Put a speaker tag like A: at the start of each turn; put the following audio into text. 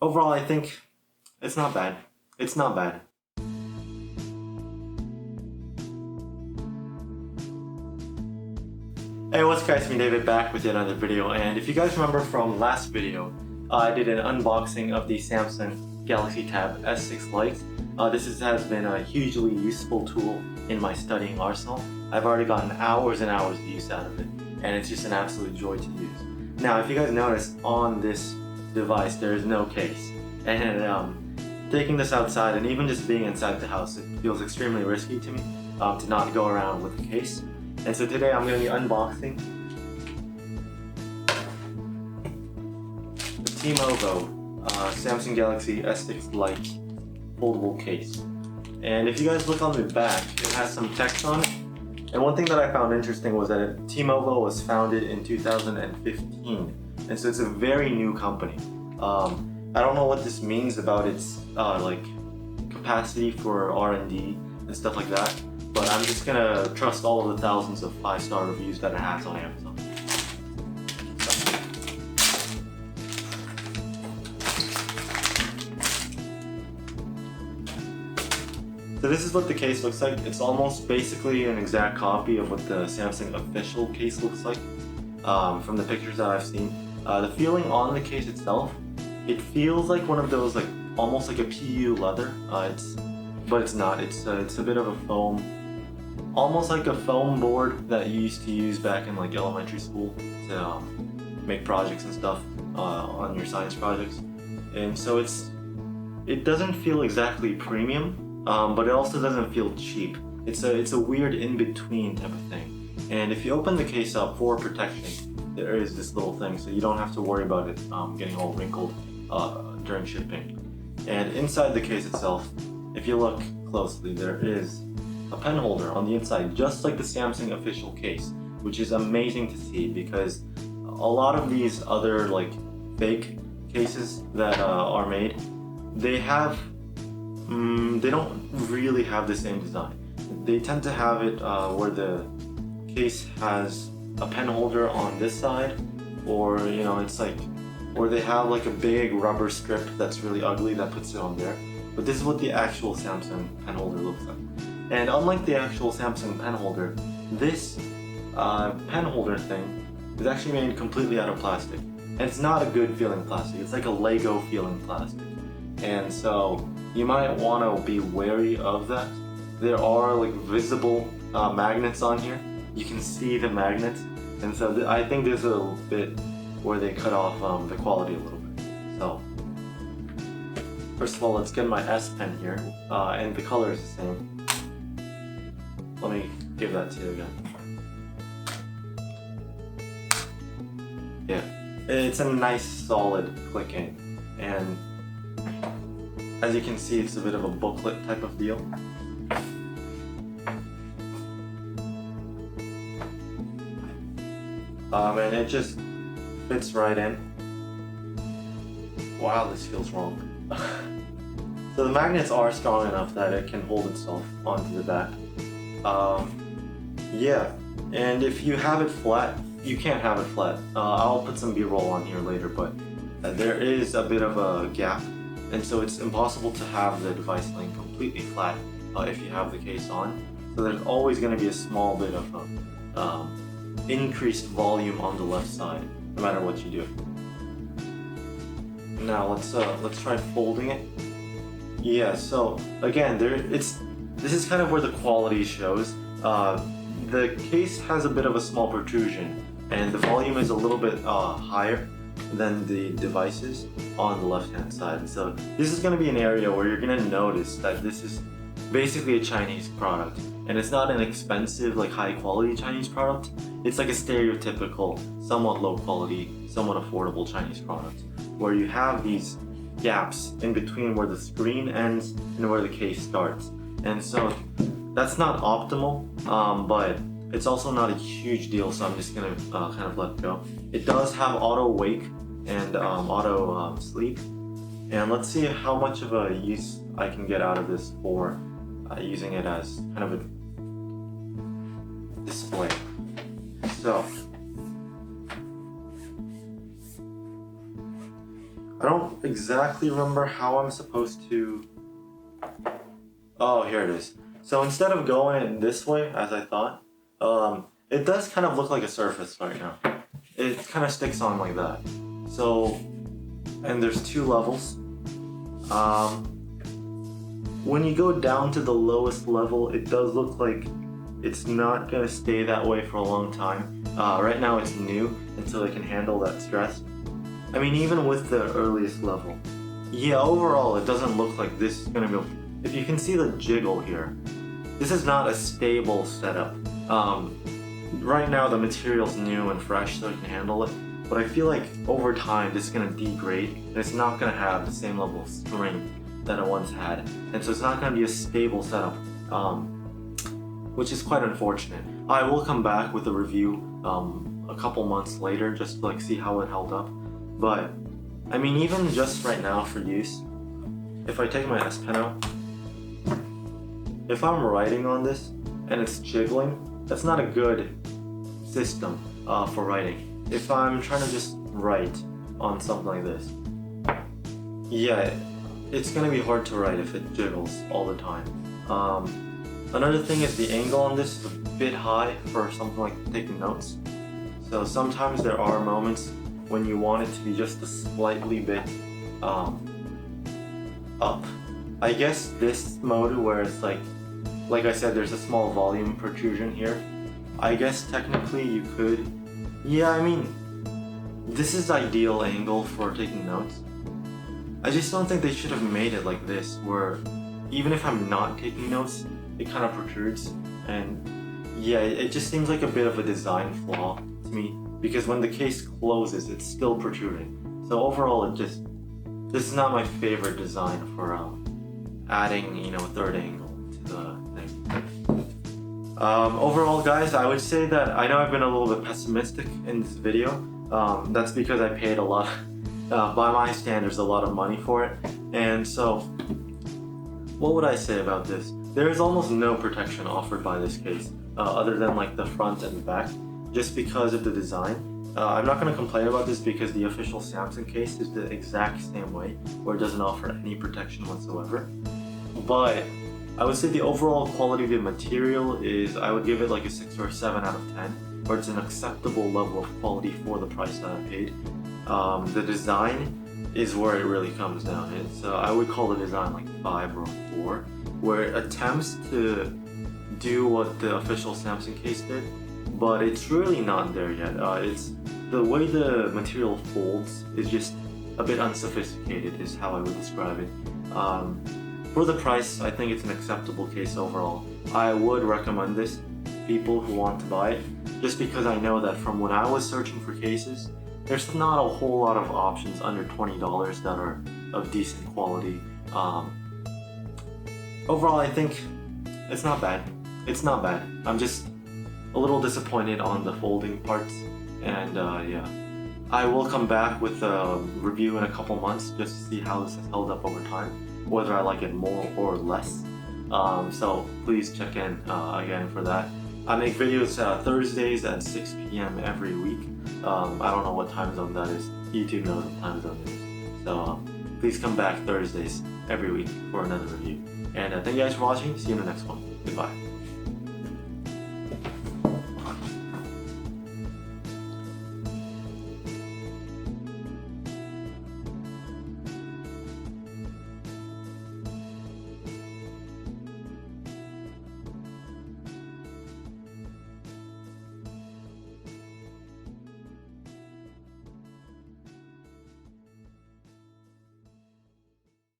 A: overall I think it's not bad. It's not bad. Hey, what's up guys, it's me David back with yet another video, and if you guys remember from last video, I did an unboxing of the Samsung Galaxy Tab S6 Lite. This has been a hugely useful tool in my studying arsenal. I've already gotten hours and hours of use out of it, and it's just an absolute joy to use. Now, if you guys notice, on this device there is no case, and taking this outside and even just being inside the house, it feels extremely risky to me to not go around with a case. And so today I'm going to be unboxing the TiMOVO Samsung Galaxy S6 Lite foldable case. And if you guys look on the back, it has some text on it. And one thing that I found interesting was that TiMOVO was founded in 2015, and so it's a very new company. I don't know what this means about its like capacity for R&D and stuff like that, but I'm just gonna trust all of the thousands of 5-star reviews that it has on Amazon. So this is what the case looks like. It's almost basically an exact copy of what the Samsung official case looks like from the pictures that I've seen. The feeling on the case itself, it feels like one of those like almost like a PU leather. But it's not. It's a bit of a foam, almost like a foam board that you used to use back in like elementary school to make projects and stuff on your science projects. And so it doesn't feel exactly premium. But it also doesn't feel cheap. It's a weird in-between type of thing. And if you open the case up for protection, there is this little thing, so you don't have to worry about it getting all wrinkled during shipping. And inside the case itself, if you look closely, there is a pen holder on the inside, just like the Samsung official case, which is amazing to see because a lot of these other like fake cases that are made, they don't really have the same design. They tend to have it where the case has a pen holder on this side, or you know, it's like, or they have like a big rubber strip that's really ugly that puts it on there. But this is what the actual Samsung pen holder looks like. And unlike the actual Samsung pen holder, this pen holder thing is actually made completely out of plastic. And it's not a good feeling plastic. It's like a Lego feeling plastic. And so you might want to be wary of that. There are like visible magnets on here. You can see the magnets, and so I think there's a bit where they cut off the quality a little bit. So first of all, let's get my S Pen here, and the color is the same. Let me give that to you again. Yeah, it's a nice solid clicking, and as you can see, it's a bit of a booklet type of deal. And it just fits right in. Wow, this feels wrong. So the magnets are strong enough that it can hold itself onto the back. Yeah, and if you have it flat, you can't have it flat. I'll put some B-roll on here later, but there is a bit of a gap. And so it's impossible to have the device laying completely flat if you have the case on. So there's always going to be a small bit of increased volume on the left side, no matter what you do. Now let's try folding it. Yeah. So again, this is kind of where the quality shows. The case has a bit of a small protrusion, and the volume is a little bit higher than the devices on the left hand side. So this is going to be an area where you're going to notice that this is basically a Chinese product, and it's not an expensive like high quality Chinese product. It's like a stereotypical, somewhat low quality, somewhat affordable Chinese product, where you have these gaps in between where the screen ends and where the case starts. And so that's not optimal, but it's also not a huge deal, so I'm just gonna kind of let it go. It does have auto wake and auto sleep, and let's see how much of a use I can get out of this for using it as kind of a display. So I don't exactly remember how I'm supposed to... Oh, here it is. So instead of going in this way, as I thought, it does kind of look like a surface right now. It kind of sticks on like that. So, and there's 2 levels. When you go down to the lowest level, it does look like it's not gonna stay that way for a long time. Right now it's new, until it can handle that stress. I mean, even with the earliest level. Yeah, overall it doesn't look like this is gonna be... If you can see the jiggle here, this is not a stable setup. Right now the material's new and fresh, so it can handle it. But I feel like over time this is gonna degrade, and it's not gonna have the same level of strength that it once had. And so it's not gonna be a stable setup, which is quite unfortunate. I will come back with a review a couple months later, just to like see how it held up. But I mean, even just right now for use, if I take my S Pen out, if I'm writing on this and it's jiggling, that's not a good system for writing. If I'm trying to just write on something like this, yeah, it's gonna be hard to write if it jiggles all the time. Another thing is the angle on this is a bit high for something like taking notes. So sometimes there are moments when you want it to be just a slightly bit up. I guess this mode where it's like I said, there's a small volume protrusion here. I guess technically you could, yeah, I mean, this is ideal angle for taking notes. I just don't think they should have made it like this, where even if I'm not taking notes, it kind of protrudes. And yeah, it just seems like a bit of a design flaw to me, because when the case closes, it's still protruding. So overall, this is not my favorite design for adding, you know, a third angle to the thing. Overall, guys, I would say that I know I've been a little bit pessimistic in this video. That's because I paid a lot, by my standards, a lot of money for it. And so, what would I say about this? There is almost no protection offered by this case, other than like the front and the back, just because of the design. I'm not going to complain about this because the official Samsung case is the exact same way, where it doesn't offer any protection whatsoever. But I would say the overall quality of the material is, I would give it like a 6 or 7 out of 10, where it's an acceptable level of quality for the price that I paid. The design is where it really comes down. I would call the design like 5 or 4, where it attempts to do what the official Samsung case did, but it's really not there yet. It's the way the material folds is just a bit unsophisticated, is how I would describe it. For the price, I think it's an acceptable case overall. I would recommend this to people who want to buy it, just because I know that from when I was searching for cases, there's not a whole lot of options under $20 that are of decent quality. Overall, I think it's not bad. It's not bad. I'm just a little disappointed on the folding parts, and yeah. I will come back with a review in a couple months just to see how this has held up over time, whether I like it more or less. So please check in again for that. I make videos Thursdays at 6 p.m. every week. I don't know what time zone that is. YouTube knows what time zone it is. So please come back Thursdays every week for another review. And thank you guys for watching. See you in the next one. Goodbye.